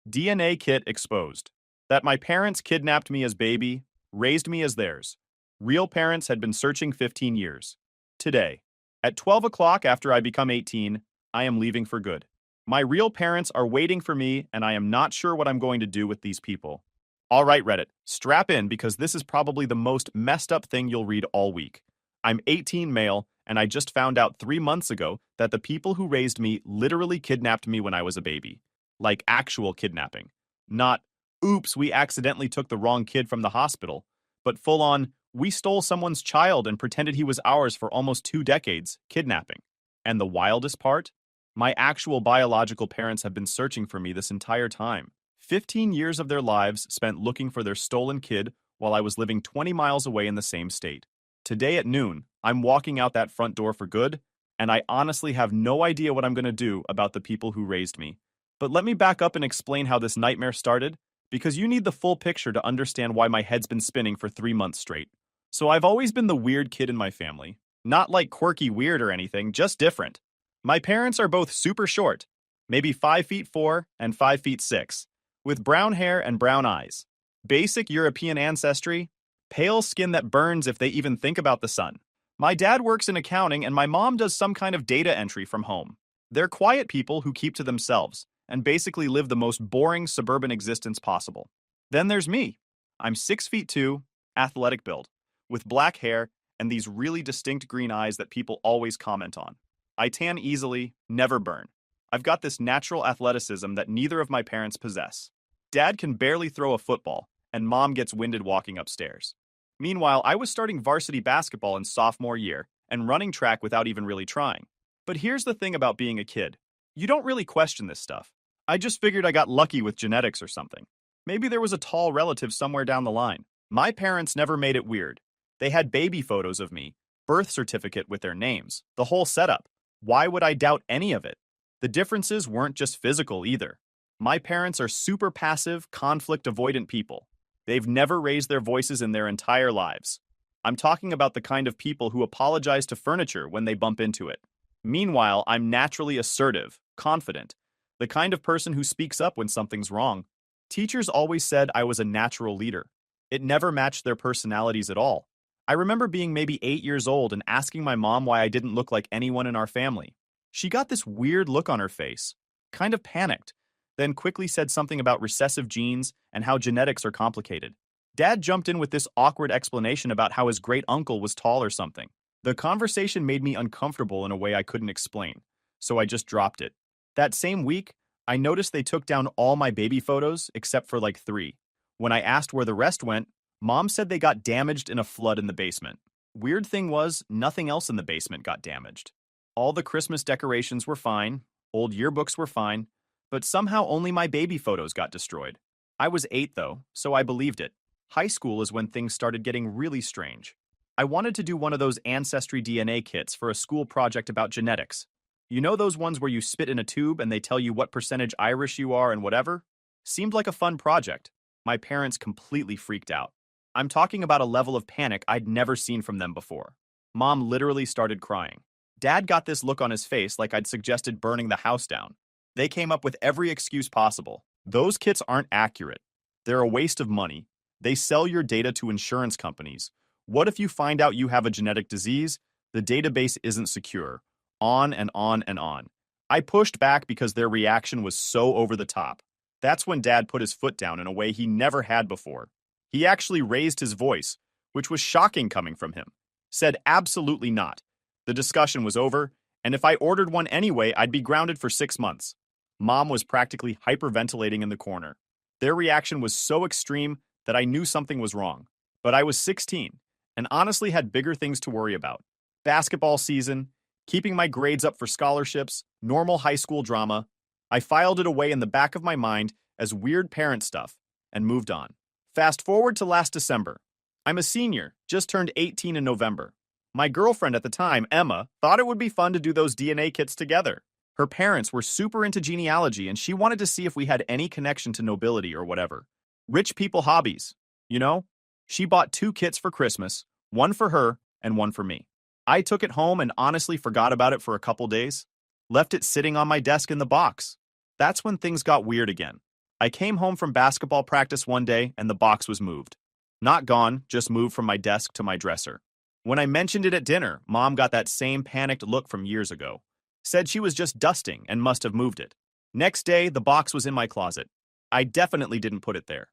DNA kit exposed. That my parents kidnapped me as baby, raised me as theirs. Real parents had been searching 15 years. Today, at 12 o'clock after I become 18, I am leaving for good. My real parents are waiting for me, and I am not sure what I'm going to do with these people. All right, Reddit, strap in because this is probably the most messed up thing you'll read all week. I'm 18 male, and I just found out 3 months ago that the people who raised me literally kidnapped me when I was a baby. Like actual kidnapping. Not, oops, we accidentally took the wrong kid from the hospital, but full on, we stole someone's child and pretended he was ours for almost 2 decades, kidnapping. And the wildest part? My actual biological parents have been searching for me this entire time. 15 years of their lives spent looking for their stolen kid while I was living 20 miles away in the same state. Today at noon, I'm walking out that front door for good, and I honestly have no idea what I'm going to do about the people who raised me. But let me back up and explain how this nightmare started, because you need the full picture to understand why my head's been spinning for 3 months straight. So I've always been the weird kid in my family. Not like quirky weird or anything, just different. My parents are both super short, maybe 5'4" and 5'6", with brown hair and brown eyes. Basic European ancestry, pale skin that burns if they even think about the sun. My dad works in accounting and my mom does some kind of data entry from home. They're quiet people who keep to themselves and basically live the most boring suburban existence possible. Then there's me. I'm 6'2", athletic build, with black hair and these really distinct green eyes that people always comment on. I tan easily, never burn. I've got this natural athleticism that neither of my parents possess. Dad can barely throw a football, and mom gets winded walking upstairs. Meanwhile, I was starting varsity basketball in sophomore year and running track without even really trying. But here's the thing about being a kid. You don't really question this stuff. I just figured I got lucky with genetics or something. Maybe there was a tall relative somewhere down the line. My parents never made it weird. They had baby photos of me, birth certificate with their names, the whole setup. Why would I doubt any of it? The differences weren't just physical either. My parents are super passive, conflict-avoidant people. They've never raised their voices in their entire lives. I'm talking about the kind of people who apologize to furniture when they bump into it. Meanwhile, I'm naturally assertive, confident, the kind of person who speaks up when something's wrong. Teachers always said I was a natural leader. It never matched their personalities at all. I remember being maybe 8 years old and asking my mom why I didn't look like anyone in our family. She got this weird look on her face, kind of panicked, then quickly said something about recessive genes and how genetics are complicated. Dad jumped in with this awkward explanation about how his great uncle was tall or something. The conversation made me uncomfortable in a way I couldn't explain, so I just dropped it. That same week, I noticed they took down all my baby photos except for like 3. When I asked where the rest went, Mom said they got damaged in a flood in the basement. Weird thing was, nothing else in the basement got damaged. All the Christmas decorations were fine, old yearbooks were fine, but somehow only my baby photos got destroyed. I was 8 though, so I believed it. High school is when things started getting really strange. I wanted to do one of those ancestry DNA kits for a school project about genetics. You know those ones where you spit in a tube and they tell you what percentage Irish you are and whatever? Seemed like a fun project. My parents completely freaked out. I'm talking about a level of panic I'd never seen from them before. Mom literally started crying. Dad got this look on his face like I'd suggested burning the house down. They came up with every excuse possible. Those kits aren't accurate. They're a waste of money. They sell your data to insurance companies. What if you find out you have a genetic disease? The database isn't secure. On and on and on. I pushed back because their reaction was so over the top. That's when Dad put his foot down in a way he never had before. He actually raised his voice, which was shocking coming from him. Said absolutely not. The discussion was over, and if I ordered one anyway, I'd be grounded for 6 months. Mom was practically hyperventilating in the corner. Their reaction was so extreme that I knew something was wrong. But I was 16, and honestly had bigger things to worry about. Basketball season, keeping my grades up for scholarships, normal high school drama. I filed it away in the back of my mind as weird parent stuff, and moved on. Fast forward to last December. I'm a senior, just turned 18 in November. My girlfriend at the time, Emma, thought it would be fun to do those DNA kits together. Her parents were super into genealogy and she wanted to see if we had any connection to nobility or whatever. Rich people hobbies, you know? She bought 2 kits for Christmas, one for her and one for me. I took it home and honestly forgot about it for a couple days. Left it sitting on my desk in the box. That's when things got weird again. I came home from basketball practice one day and the box was moved. Not gone, just moved from my desk to my dresser. When I mentioned it at dinner, Mom got that same panicked look from years ago. Said she was just dusting and must have moved it. Next day, the box was in my closet. I definitely didn't put it there.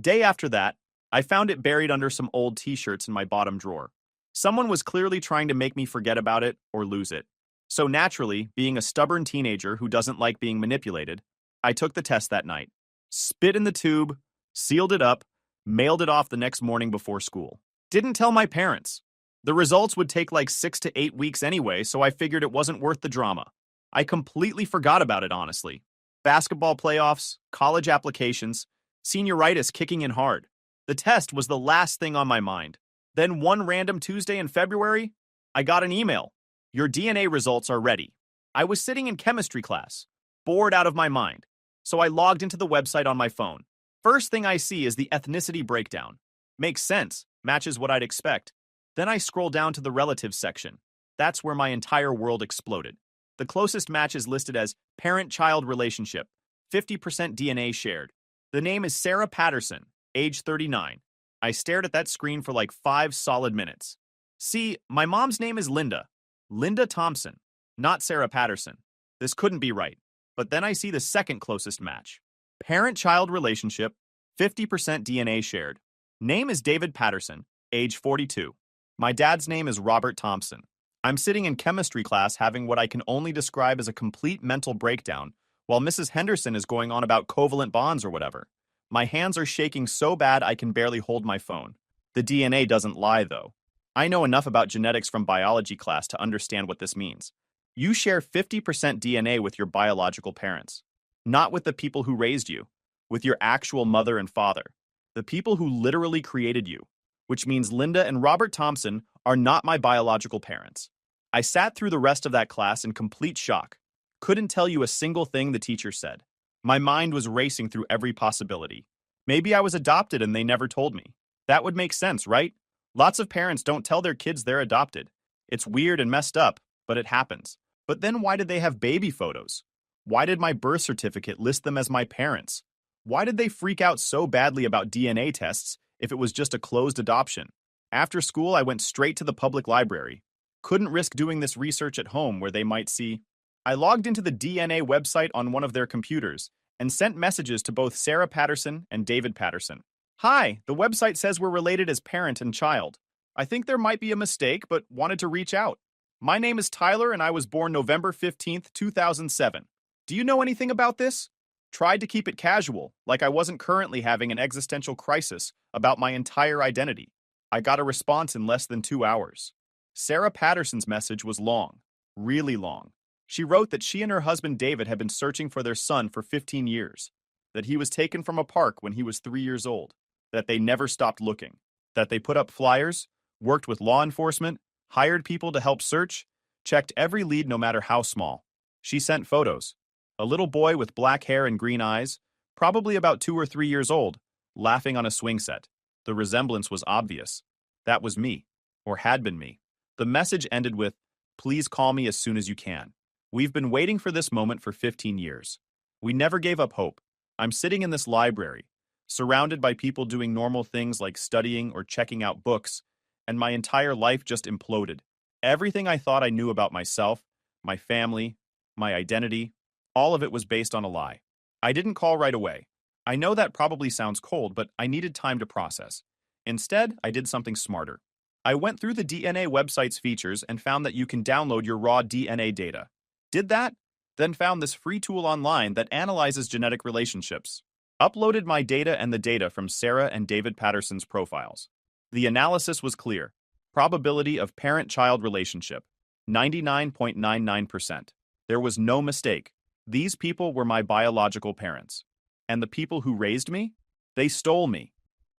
Day after that, I found it buried under some old t-shirts in my bottom drawer. Someone was clearly trying to make me forget about it or lose it. So naturally, being a stubborn teenager who doesn't like being manipulated, I took the test that night, spit in the tube, sealed it up, mailed it off the next morning before school. Didn't tell my parents. The results would take like 6 to 8 weeks anyway, so I figured it wasn't worth the drama. I completely forgot about it, honestly. Basketball playoffs, college applications, senioritis kicking in hard. The test was the last thing on my mind. Then one random Tuesday in February, I got an email. Your DNA results are ready. I was sitting in chemistry class, bored out of my mind, so I logged into the website on my phone. First thing I see is the ethnicity breakdown. Makes sense, matches what I'd expect. Then I scroll down to the relatives section. That's where my entire world exploded. The closest match is listed as parent-child relationship, 50% DNA shared. The name is Sarah Patterson, age 39. I stared at that screen for like 5 solid minutes. See, my mom's name is Linda. Linda Thompson, not Sarah Patterson. This couldn't be right. But then I see the second closest match. Parent-child relationship, 50% DNA shared. Name is David Patterson, age 42. My dad's name is Robert Thompson. I'm sitting in chemistry class having what I can only describe as a complete mental breakdown, while Mrs. Henderson is going on about covalent bonds or whatever. My hands are shaking so bad I can barely hold my phone. The DNA doesn't lie, though. I know enough about genetics from biology class to understand what this means. You share 50% DNA with your biological parents, not with the people who raised you, with your actual mother and father, the people who literally created you, which means Linda and Robert Thompson are not my biological parents. I sat through the rest of that class in complete shock. Couldn't tell you a single thing the teacher said. My mind was racing through every possibility. Maybe I was adopted and they never told me. That would make sense, right? Lots of parents don't tell their kids they're adopted. It's weird and messed up, but it happens. But then why did they have baby photos? Why did my birth certificate list them as my parents? Why did they freak out so badly about DNA tests if it was just a closed adoption? After school, I went straight to the public library. Couldn't risk doing this research at home where they might see. I logged into the DNA website on one of their computers and sent messages to both Sarah Patterson and David Patterson. Hi, the website says we're related as parent and child. I think there might be a mistake, but wanted to reach out. My name is Tyler and I was born November 15th, 2007. Do you know anything about this? Tried to keep it casual, like I wasn't currently having an existential crisis about my entire identity. I got a response in less than 2 hours. Sarah Patterson's message was long, really long. She wrote that she and her husband David had been searching for their son for 15 years, that he was taken from a park when he was 3 years old, that they never stopped looking, that they put up flyers, worked with law enforcement, hired people to help search, checked every lead no matter how small. She sent photos. A little boy with black hair and green eyes, probably about 2 or 3 years old, laughing on a swing set. The resemblance was obvious. That was me, or had been me. The message ended with, "Please call me as soon as you can. We've been waiting for this moment for 15 years. We never gave up hope. I'm sitting in this library, surrounded by people doing normal things like studying or checking out books, and my entire life just imploded. Everything I thought I knew about myself, my family, my identity, all of it was based on a lie. I didn't call right away. I know that probably sounds cold, but I needed time to process. Instead, I did something smarter. I went through the DNA website's features and found that you can download your raw DNA data. Did that? Then found this free tool online that analyzes genetic relationships. Uploaded my data and the data from Sarah and David Patterson's profiles. The analysis was clear. Probability of parent-child relationship, 99.99%. There was no mistake. These people were my biological parents. And the people who raised me? They stole me.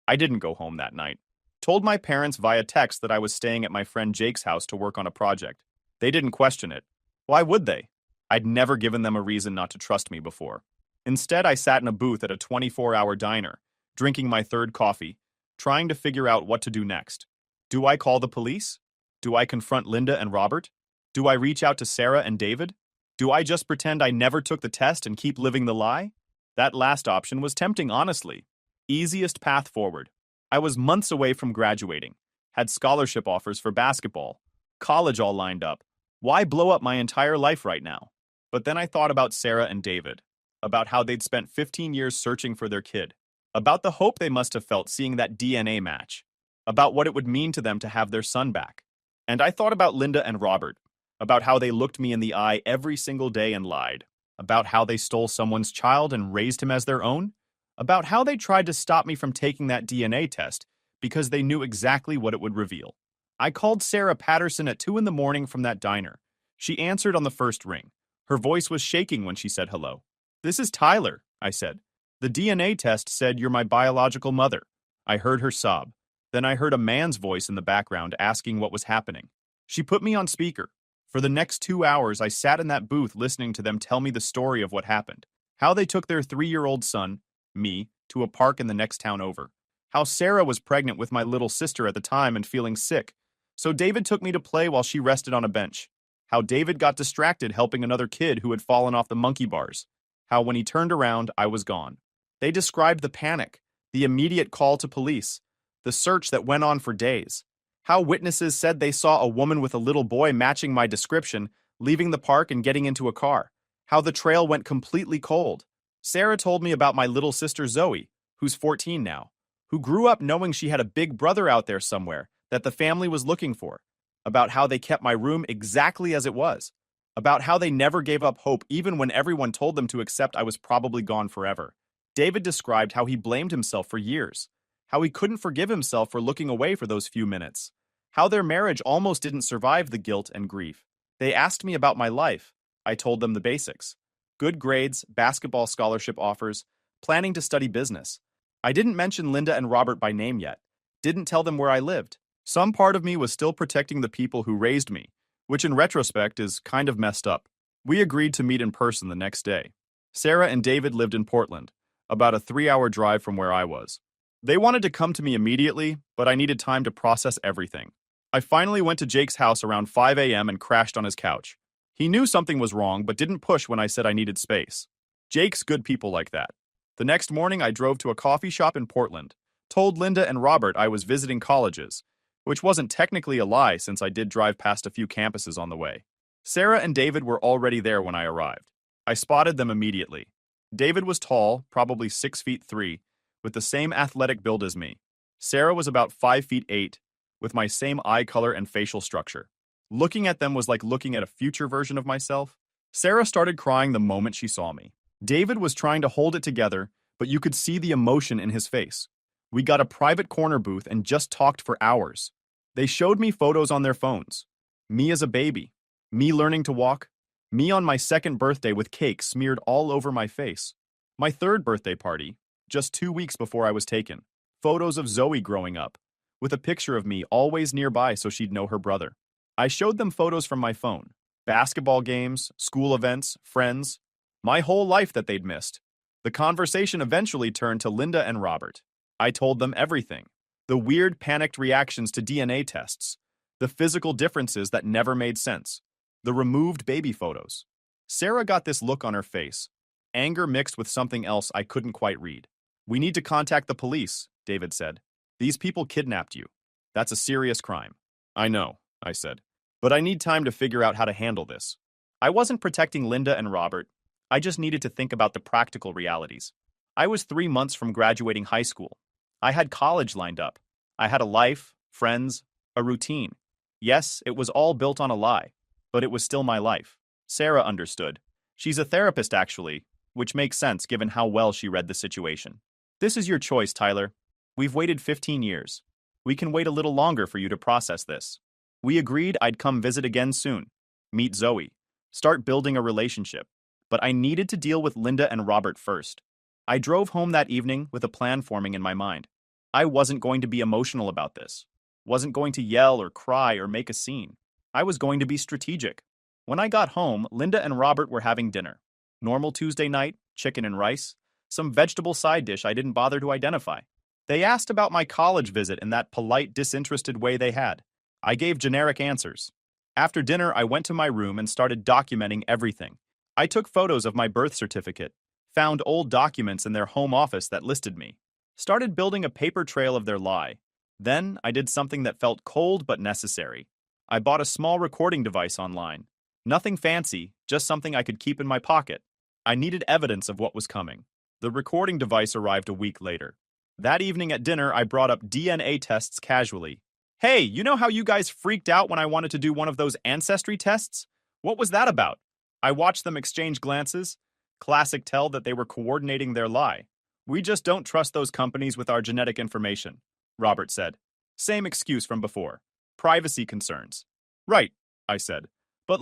I didn't go home that night. Told my parents via text that I was staying at my friend Jake's house to work on a project. They didn't question it. Why would they? I'd never given them a reason not to trust me before. Instead, I sat in a booth at a 24-hour diner, drinking my third coffee, trying to figure out what to do next. Do I call the police? Do I confront Linda and Robert? Do I reach out to Sarah and David? Do I just pretend I never took the test and keep living the lie? That last option was tempting, honestly. Easiest path forward. I was months away from graduating, had scholarship offers for basketball, college all lined up. Why blow up my entire life right now? But then I thought about Sarah and David, about how they'd spent 15 years searching for their kid, about the hope they must have felt seeing that DNA match, about what it would mean to them to have their son back. And I thought about Linda and Robert, about how they looked me in the eye every single day and lied, about how they stole someone's child and raised him as their own, about how they tried to stop me from taking that DNA test because they knew exactly what it would reveal. I called Sarah Patterson at 2 in the morning from that diner. She answered on the first ring. Her voice was shaking when she said hello. "This is Tyler," I said. "The DNA test said you're my biological mother." I heard her sob. Then I heard a man's voice in the background asking what was happening. She put me on speaker. For the next 2 hours, I sat in that booth listening to them tell me the story of what happened. How they took their 3-year-old son, me, to a park in the next town over. How Sarah was pregnant with my little sister at the time and feeling sick. So David took me to play while she rested on a bench. How David got distracted helping another kid who had fallen off the monkey bars. How when he turned around, I was gone. They described the panic, the immediate call to police, the search that went on for days. How witnesses said they saw a woman with a little boy matching my description, leaving the park and getting into a car. How the trail went completely cold. Sarah told me about my little sister Zoe, who's 14 now, who grew up knowing she had a big brother out there somewhere that the family was looking for. About how they kept my room exactly as it was. About how they never gave up hope even when everyone told them to accept I was probably gone forever. David described how he blamed himself for years. How he couldn't forgive himself for looking away for those few minutes. How their marriage almost didn't survive the guilt and grief. They asked me about my life. I told them the basics. Good grades, basketball scholarship offers, planning to study business. I didn't mention Linda and Robert by name yet. Didn't tell them where I lived. Some part of me was still protecting the people who raised me, which in retrospect is kind of messed up. We agreed to meet in person the next day. Sarah and David lived in Portland, about a 3-hour drive from where I was. They wanted to come to me immediately, but I needed time to process everything. I finally went to Jake's house around 5 a.m. and crashed on his couch. He knew something was wrong, but didn't push when I said I needed space. Jake's good people like that. The next morning, I drove to a coffee shop in Portland, told Linda and Robert I was visiting colleges, which wasn't technically a lie since I did drive past a few campuses on the way. Sarah and David were already there when I arrived. I spotted them immediately. David was tall, probably 6'3", with the same athletic build as me. Sarah was about 5'8", with my same eye color and facial structure. Looking at them was like looking at a future version of myself. Sarah started crying the moment she saw me. David was trying to hold it together, but you could see the emotion in his face. We got a private corner booth and just talked for hours. They showed me photos on their phones. Me as a baby. Me learning to walk. Me on my second birthday with cake smeared all over my face. My third birthday party, just 2 weeks before I was taken. Photos of Zoe growing up, with a picture of me always nearby so she'd know her brother. I showed them photos from my phone. Basketball games, school events, friends. My whole life that they'd missed. The conversation eventually turned to Linda and Robert. I told them everything. The weird panicked reactions to DNA tests. The physical differences that never made sense. The removed baby photos. Sarah got this look on her face. Anger mixed with something else I couldn't quite read. "We need to contact the police," David said. "These people kidnapped you. That's a serious crime." "I know," I said. "But I need time to figure out how to handle this." I wasn't protecting Linda and Robert. I just needed to think about the practical realities. I was 3 months from graduating high school. I had college lined up. I had a life, friends, a routine. Yes, it was all built on a lie, but it was still my life. Sarah understood. She's a therapist, actually, which makes sense given how well she read the situation. "This is your choice, Tyler. We've waited 15 years. We can wait a little longer for you to process this." We agreed I'd come visit again soon, meet Zoe, start building a relationship. But I needed to deal with Linda and Robert first. I drove home that evening with a plan forming in my mind. I wasn't going to be emotional about this. Wasn't going to yell or cry or make a scene. I was going to be strategic. When I got home, Linda and Robert were having dinner. Normal Tuesday night, chicken and rice, some vegetable side dish I didn't bother to identify. They asked about my college visit in that polite, disinterested way they had. I gave generic answers. After dinner, I went to my room and started documenting everything. I took photos of my birth certificate, Found old documents in their home office that listed me. Started building a paper trail of their lie. Then I did something that felt cold but necessary. I bought a small recording device online. Nothing fancy, just something I could keep in my pocket. I needed evidence of what was coming. The recording device arrived a week later. That evening at dinner, I brought up DNA tests casually. Hey, you know how you guys freaked out when I wanted to do one of those ancestry tests? What was that about? I watched them exchange glances. Classic tell that they were coordinating their lie. We just don't trust those companies with our genetic information, Robert said. Same excuse from before. Privacy concerns. Right, I said. But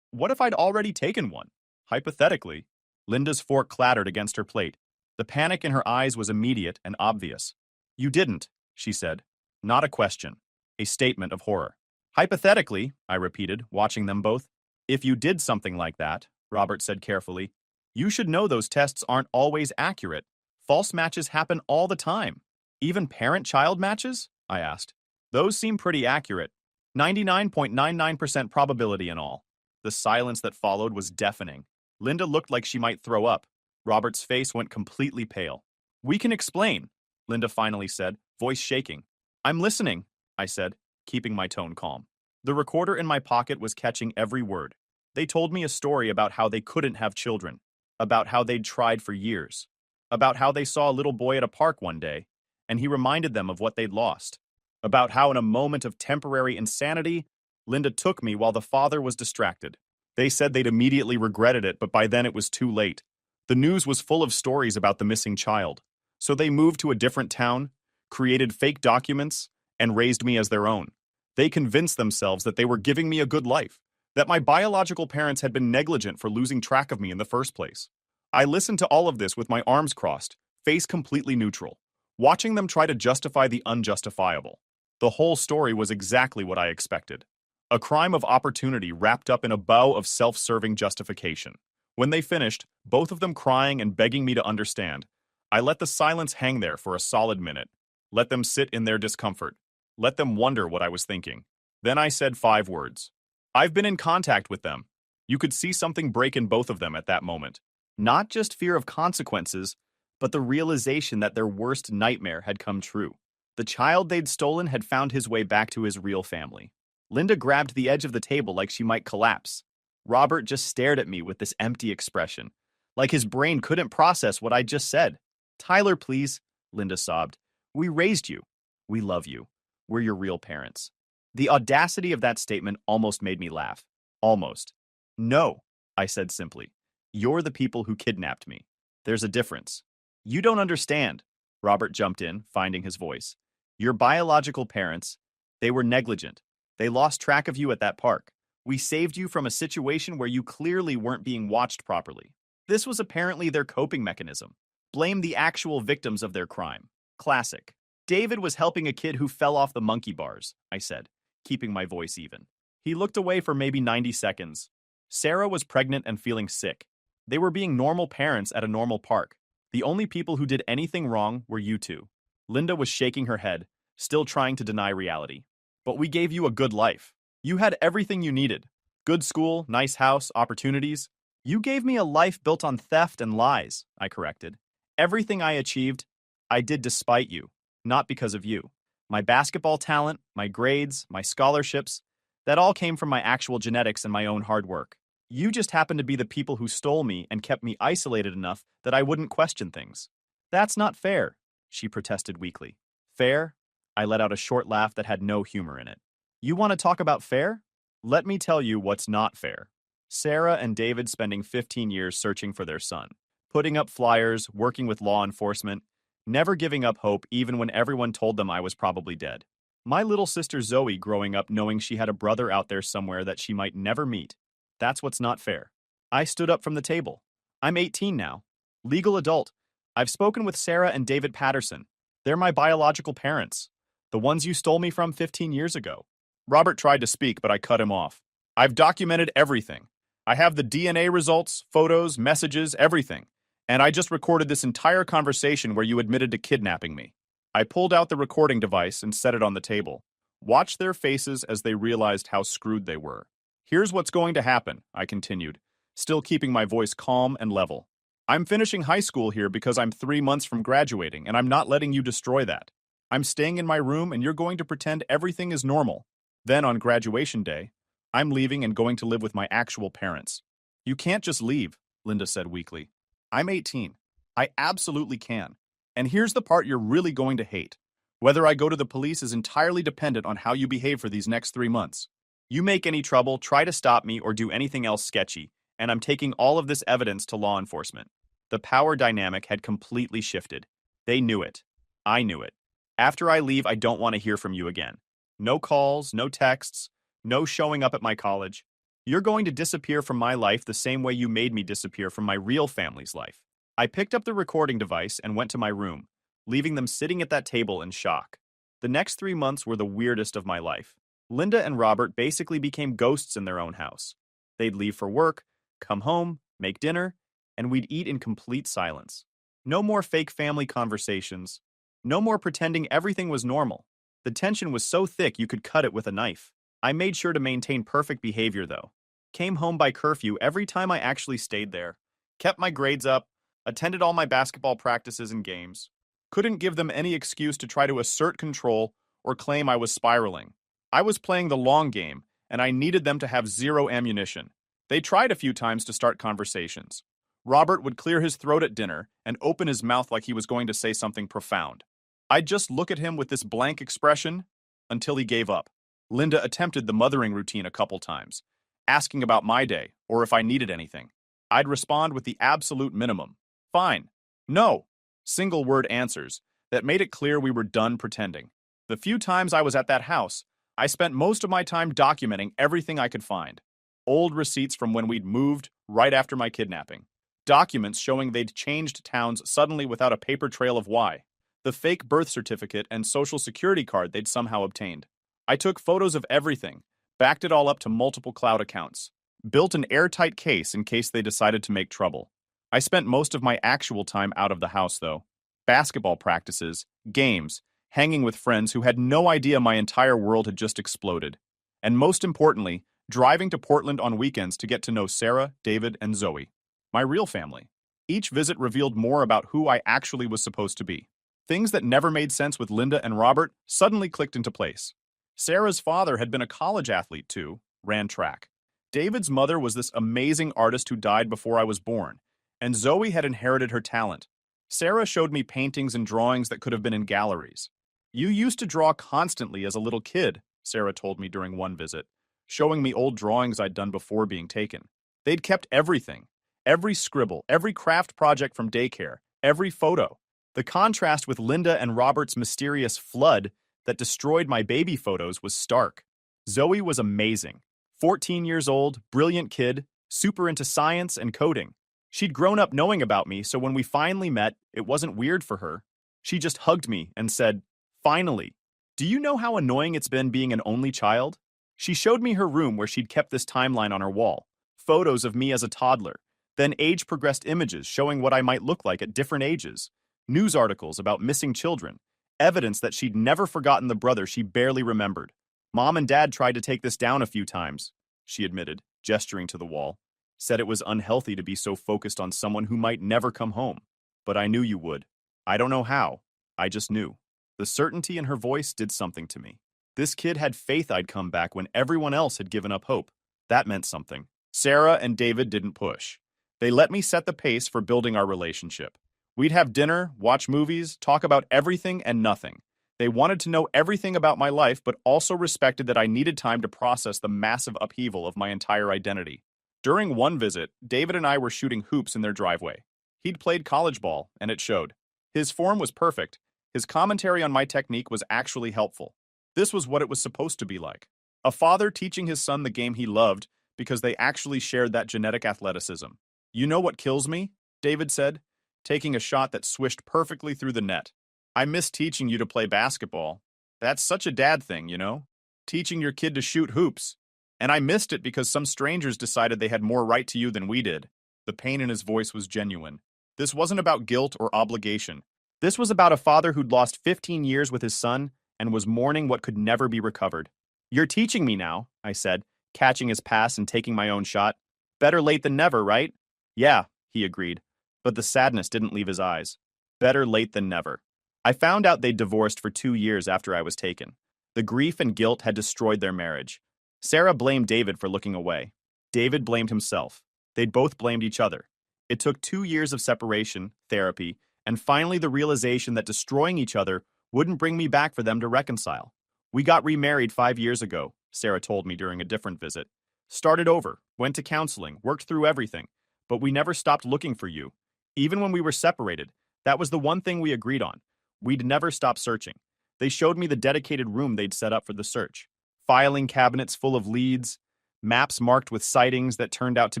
what if I'd already taken one? Hypothetically. Linda's fork clattered against her plate. The panic in her eyes was immediate and obvious. You didn't, she said. Not a question. A statement of horror. Hypothetically, I repeated, watching them both. If you did something like that, Robert said carefully, you should know those tests aren't always accurate. False matches happen all the time. Even parent-child matches? I asked. Those seem pretty accurate. 99.99% probability and all. The silence that followed was deafening. Linda looked like she might throw up. Robert's face went completely pale. We can explain, Linda finally said, voice shaking. I'm listening, I said, keeping my tone calm. The recorder in my pocket was catching every word. They told me a story about how they couldn't have children, about how they'd tried for years, about how they saw a little boy at a park one day, and he reminded them of what they'd lost, about how in a moment of temporary insanity, Linda took me while the father was distracted. They said they'd immediately regretted it, but by then it was too late. The news was full of stories about the missing child, so they moved to a different town, created fake documents, and raised me as their own. They convinced themselves that they were giving me a good life, that my biological parents had been negligent for losing track of me in the first place. I listened to all of this with my arms crossed, face completely neutral, watching them try to justify the unjustifiable. The whole story was exactly what I expected. A crime of opportunity wrapped up in a bow of self-serving justification. When they finished, both of them crying and begging me to understand, I let the silence hang there for a solid minute. Let them sit in their discomfort. Let them wonder what I was thinking. Then I said 5 words. I've been in contact with them. You could see something break in both of them at that moment. Not just fear of consequences, but the realization that their worst nightmare had come true. The child they'd stolen had found his way back to his real family. Linda grabbed the edge of the table like she might collapse. Robert just stared at me with this empty expression, like his brain couldn't process what I'd just said. Tyler, please, Linda sobbed. We raised you. We love you. We're your real parents. The audacity of that statement almost made me laugh. Almost. No, I said simply. You're the people who kidnapped me. There's a difference. You don't understand, Robert jumped in, finding his voice. Your biological parents, they were negligent. They lost track of you at that park. We saved you from a situation where you clearly weren't being watched properly. This was apparently their coping mechanism. Blame the actual victims of their crime. Classic. David was helping a kid who fell off the monkey bars, I said, keeping my voice even. He looked away for maybe 90 seconds. Sarah was pregnant and feeling sick. They were being normal parents at a normal park. The only people who did anything wrong were you two. Linda was shaking her head, still trying to deny reality. But we gave you a good life. You had everything you needed. Good school, nice house, opportunities. You gave me a life built on theft and lies, I corrected. Everything I achieved, I did despite you, not because of you. My basketball talent, my grades, my scholarships, that all came from my actual genetics and my own hard work. You just happened to be the people who stole me and kept me isolated enough that I wouldn't question things. That's not fair, she protested weakly. Fair? I let out a short laugh that had no humor in it. You want to talk about fair? Let me tell you what's not fair. Sarah and David spending 15 years searching for their son, putting up flyers, working with law enforcement, never giving up hope even when everyone told them I was probably dead. My little sister Zoe growing up knowing she had a brother out there somewhere that she might never meet. That's what's not fair. I stood up from the table. I'm 18 now. Legal adult. I've spoken with Sarah and David Patterson. They're my biological parents. The ones you stole me from 15 years ago. Robert tried to speak, but I cut him off. I've documented everything. I have the DNA results, photos, messages, everything. And I just recorded this entire conversation where you admitted to kidnapping me. I pulled out the recording device and set it on the table. Watched their faces as they realized how screwed they were. Here's what's going to happen, I continued, still keeping my voice calm and level. I'm finishing high school here because I'm 3 months from graduating, and I'm not letting you destroy that. I'm staying in my room, and you're going to pretend everything is normal. Then, on graduation day, I'm leaving and going to live with my actual parents. You can't just leave, Linda said weakly. I'm 18. I absolutely can. And here's the part you're really going to hate. Whether I go to the police is entirely dependent on how you behave for these next 3 months. You make any trouble, try to stop me, or do anything else sketchy, and I'm taking all of this evidence to law enforcement. The power dynamic had completely shifted. They knew it. I knew it. After I leave, I don't want to hear from you again. No calls, no texts, no showing up at my college. You're going to disappear from my life the same way you made me disappear from my real family's life. I picked up the recording device and went to my room, leaving them sitting at that table in shock. The next 3 months were the weirdest of my life. Linda and Robert basically became ghosts in their own house. They'd leave for work, come home, make dinner, and we'd eat in complete silence. No more fake family conversations. No more pretending everything was normal. The tension was so thick you could cut it with a knife. I made sure to maintain perfect behavior, though. Came home by curfew every time I actually stayed there. Kept my grades up. Attended all my basketball practices and games. Couldn't give them any excuse to try to assert control or claim I was spiraling. I was playing the long game, and I needed them to have zero ammunition. They tried a few times to start conversations. Robert would clear his throat at dinner and open his mouth like he was going to say something profound. I'd just look at him with this blank expression until he gave up. Linda attempted the mothering routine a couple times, asking about my day or if I needed anything. I'd respond with the absolute minimum. Fine. No. Single-word answers that made it clear we were done pretending. The few times I was at that house, I spent most of my time documenting everything I could find. Old receipts from when we'd moved right after my kidnapping. Documents showing they'd changed towns suddenly without a paper trail of why. The fake birth certificate and social security card they'd somehow obtained. I took photos of everything, backed it all up to multiple cloud accounts, built an airtight case in case they decided to make trouble. I spent most of my actual time out of the house, though. Basketball practices, games, hanging with friends who had no idea my entire world had just exploded. And most importantly, driving to Portland on weekends to get to know Sarah, David, and Zoe, my real family. Each visit revealed more about who I actually was supposed to be. Things that never made sense with Linda and Robert suddenly clicked into place. Sarah's father had been a college athlete too, ran track. David's mother was this amazing artist who died before I was born, and Zoe had inherited her talent. Sarah showed me paintings and drawings that could have been in galleries. You used to draw constantly as a little kid, Sarah told me during one visit, showing me old drawings I'd done before being taken. They'd kept everything. Every scribble, every craft project from daycare, every photo. The contrast with Linda and Robert's mysterious flood that destroyed my baby photos was stark. Zoe was amazing. 14 years old, brilliant kid, super into science and coding. She'd grown up knowing about me, so when we finally met, it wasn't weird for her. She just hugged me and said, "Finally. Do you know how annoying it's been being an only child?" She showed me her room where she'd kept this timeline on her wall. Photos of me as a toddler, then age-progressed images showing what I might look like at different ages. News articles about missing children, evidence that she'd never forgotten the brother she barely remembered. Mom and Dad tried to take this down a few times, she admitted, gesturing to the wall. Said it was unhealthy to be so focused on someone who might never come home. But I knew you would. I don't know how. I just knew. The certainty in her voice did something to me. This kid had faith I'd come back when everyone else had given up hope. That meant something. Sarah and David didn't push. They let me set the pace for building our relationship. We'd have dinner, watch movies, talk about everything and nothing. They wanted to know everything about my life, but also respected that I needed time to process the massive upheaval of my entire identity. During one visit, David and I were shooting hoops in their driveway. He'd played college ball, and it showed. His form was perfect. His commentary on my technique was actually helpful. This was what it was supposed to be like. A father teaching his son the game he loved because they actually shared that genetic athleticism. "You know what kills me?" David said, taking a shot that swished perfectly through the net. "I miss teaching you to play basketball. That's such a dad thing, you know? Teaching your kid to shoot hoops. And I missed it because some strangers decided they had more right to you than we did." The pain in his voice was genuine. This wasn't about guilt or obligation. This was about a father who'd lost 15 years with his son and was mourning what could never be recovered. "You're teaching me now," I said, catching his pass and taking my own shot. "Better late than never, right?" "Yeah," he agreed. But the sadness didn't leave his eyes. Better late than never. I found out they'd divorced for 2 years after I was taken. The grief and guilt had destroyed their marriage. Sarah blamed David for looking away. David blamed himself. They'd both blamed each other. It took 2 years of separation, therapy, and finally the realization that destroying each other wouldn't bring me back for them to reconcile. We got remarried 5 years ago, Sarah told me during a different visit. Started over, went to counseling, worked through everything. But we never stopped looking for you. Even when we were separated, that was the one thing we agreed on. We'd never stop searching. They showed me the dedicated room they'd set up for the search. Filing cabinets full of leads, maps marked with sightings that turned out to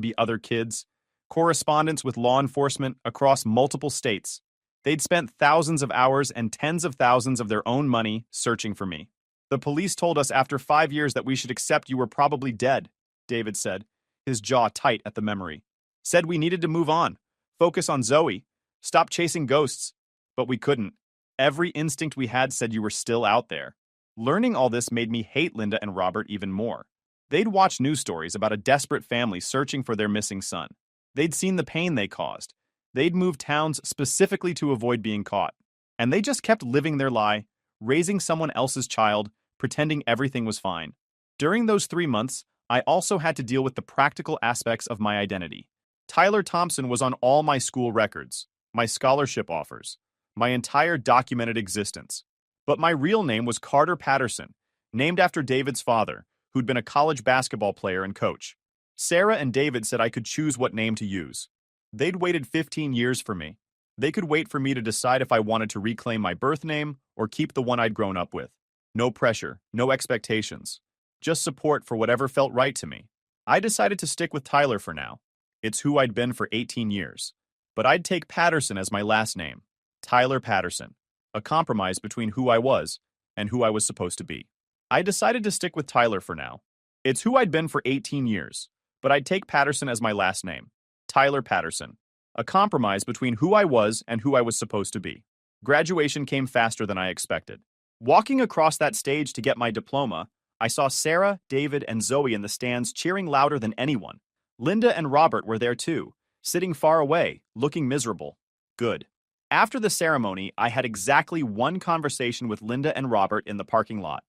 be other kids, correspondence with law enforcement across multiple states. They'd spent thousands of hours and tens of thousands of their own money searching for me. The police told us after 5 years that we should accept you were probably dead, David said, his jaw tight at the memory. Said we needed to move on, focus on Zoe, stop chasing ghosts. But we couldn't. Every instinct we had said you were still out there. Learning all this made me hate Linda and Robert even more. They'd watched news stories about a desperate family searching for their missing son. They'd seen the pain they caused. They'd moved towns specifically to avoid being caught. And they just kept living their lie, raising someone else's child, pretending everything was fine. During those 3 months, I also had to deal with the practical aspects of my identity. Tyler Thompson was on all my school records, my scholarship offers, my entire documented existence. But my real name was Carter Patterson, named after David's father, who'd been a college basketball player and coach. Sarah and David said I could choose what name to use. They'd waited 15 years for me. They could wait for me to decide if I wanted to reclaim my birth name or keep the one I'd grown up with. No pressure, no expectations. Just support for whatever felt right to me. I decided to stick with Tyler for now. It's who I'd been for 18 years. But I'd take Patterson as my last name. Tyler Patterson. A compromise between who I was and who I was supposed to be. I decided to stick with Tyler for now. It's who I'd been for 18 years, but I'd take Patterson as my last name. Tyler Patterson. A compromise between who I was and who I was supposed to be. Graduation came faster than I expected. Walking across that stage to get my diploma, I saw Sarah, David, and Zoe in the stands cheering louder than anyone. Linda and Robert were there too, sitting far away, looking miserable. Good. After the ceremony, I had exactly one conversation with Linda and Robert in the parking lot.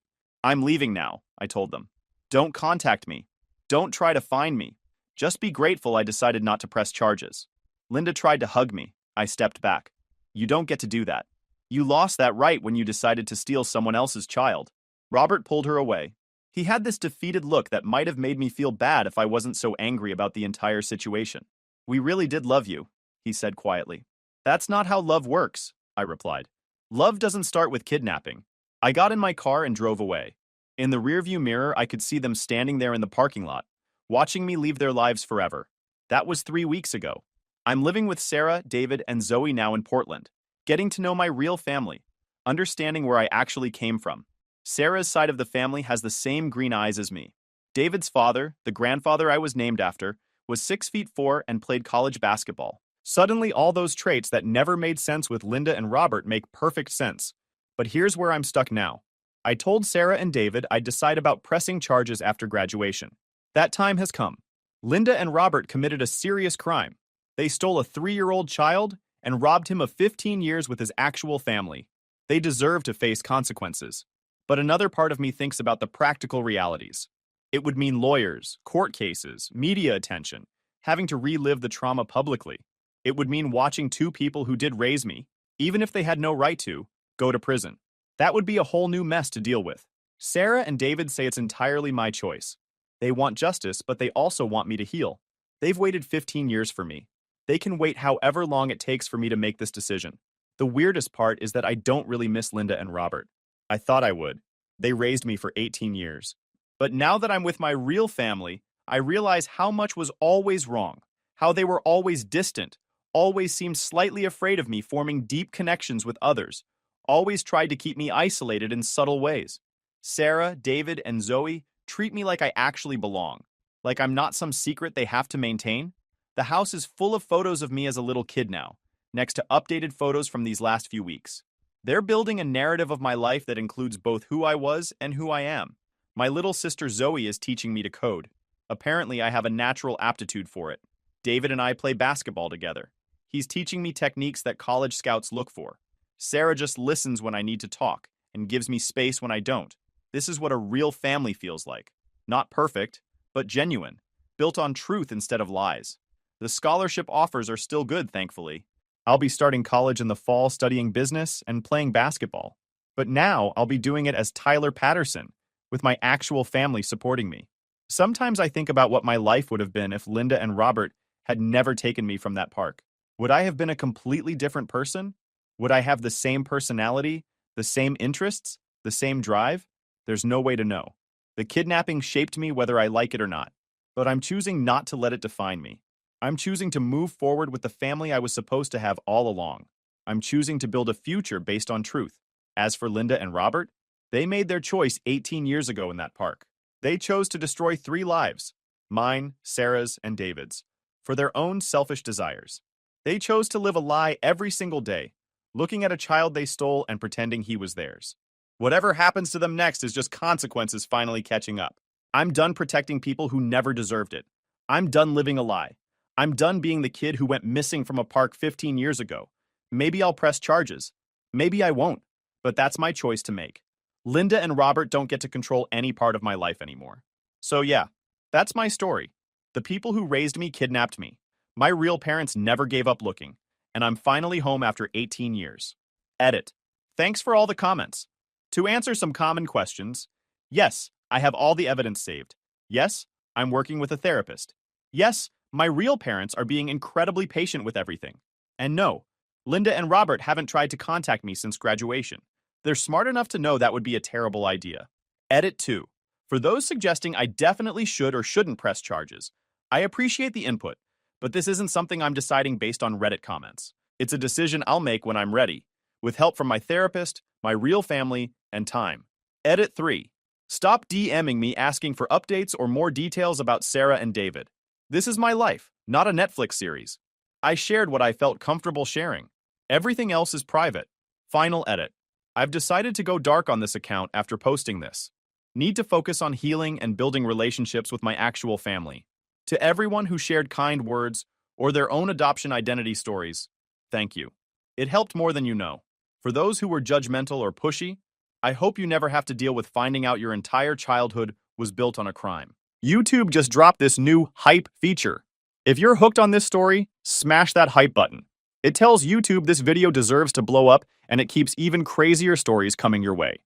I'm leaving now, I told them. Don't contact me. Don't try to find me. Just be grateful I decided not to press charges. Linda tried to hug me. I stepped back. You don't get to do that. You lost that right when you decided to steal someone else's child. Robert pulled her away. He had this defeated look that might have made me feel bad if I wasn't so angry about the entire situation. We really did love you, he said quietly. That's not how love works, I replied. Love doesn't start with kidnapping. I got in my car and drove away. In the rearview mirror, I could see them standing there in the parking lot, watching me leave their lives forever. That was 3 weeks ago. I'm living with Sarah, David, and Zoe now in Portland, getting to know my real family, understanding where I actually came from. Sarah's side of the family has the same green eyes as me. David's father, the grandfather I was named after, was 6'4" and played college basketball. Suddenly, all those traits that never made sense with Linda and Robert make perfect sense. But here's where I'm stuck now. I told Sarah and David I'd decide about pressing charges after graduation. That time has come. Linda and Robert committed a serious crime. They stole a 3-year-old child and robbed him of 15 years with his actual family. They deserve to face consequences. But another part of me thinks about the practical realities. It would mean lawyers, court cases, media attention, having to relive the trauma publicly. It would mean watching 2 people who did raise me, even if they had no right to, go to prison. That would be a whole new mess to deal with. Sarah and David say it's entirely my choice. They want justice, but they also want me to heal. They've waited 15 years for me. They can wait however long it takes for me to make this decision. The weirdest part is that I don't really miss Linda and Robert. I thought I would. They raised me for 18 years. But now that I'm with my real family, I realize how much was always wrong, how they were always distant, always seemed slightly afraid of me forming deep connections with others, always tried to keep me isolated in subtle ways. Sarah, David, and Zoe treat me like I actually belong, like I'm not some secret they have to maintain. The house is full of photos of me as a little kid now, next to updated photos from these last few weeks. They're building a narrative of my life that includes both who I was and who I am. My little sister Zoe is teaching me to code. Apparently, I have a natural aptitude for it. David and I play basketball together. He's teaching me techniques that college scouts look for. Sarah just listens when I need to talk and gives me space when I don't. This is what a real family feels like. Not perfect, but genuine, built on truth instead of lies. The scholarship offers are still good, thankfully. I'll be starting college in the fall studying business and playing basketball. But now I'll be doing it as Tyler Patterson, with my actual family supporting me. Sometimes I think about what my life would have been if Linda and Robert had never taken me from that park. Would I have been a completely different person? Would I have the same personality, the same interests, the same drive? There's no way to know. The kidnapping shaped me whether I like it or not. But I'm choosing not to let it define me. I'm choosing to move forward with the family I was supposed to have all along. I'm choosing to build a future based on truth. As for Linda and Robert, they made their choice 18 years ago in that park. They chose to destroy 3 lives, mine, Sarah's, and David's, for their own selfish desires. They chose to live a lie every single day, looking at a child they stole and pretending he was theirs. Whatever happens to them next is just consequences finally catching up. I'm done protecting people who never deserved it. I'm done living a lie. I'm done being the kid who went missing from a park 15 years ago. Maybe I'll press charges. Maybe I won't. But that's my choice to make. Linda and Robert don't get to control any part of my life anymore. So yeah, that's my story. The people who raised me kidnapped me. My real parents never gave up looking, and I'm finally home after 18 years. Edit. Thanks for all the comments. To answer some common questions, yes, I have all the evidence saved. Yes, I'm working with a therapist. Yes, my real parents are being incredibly patient with everything. And no, Linda and Robert haven't tried to contact me since graduation. They're smart enough to know that would be a terrible idea. Edit 2. For those suggesting I definitely should or shouldn't press charges, I appreciate the input, but this isn't something I'm deciding based on Reddit comments. It's a decision I'll make when I'm ready, with help from my therapist, my real family, and time. Edit 3. Stop DMing me asking for updates or more details about Sarah and David. This is my life, not a Netflix series. I shared what I felt comfortable sharing. Everything else is private. Final edit. I've decided to go dark on this account after posting this. Need to focus on healing and building relationships with my actual family. To everyone who shared kind words or their own adoption identity stories, thank you. It helped more than you know. For those who were judgmental or pushy, I hope you never have to deal with finding out your entire childhood was built on a crime. YouTube just dropped this new hype feature. If you're hooked on this story, smash that hype button. It tells YouTube this video deserves to blow up, and it keeps even crazier stories coming your way.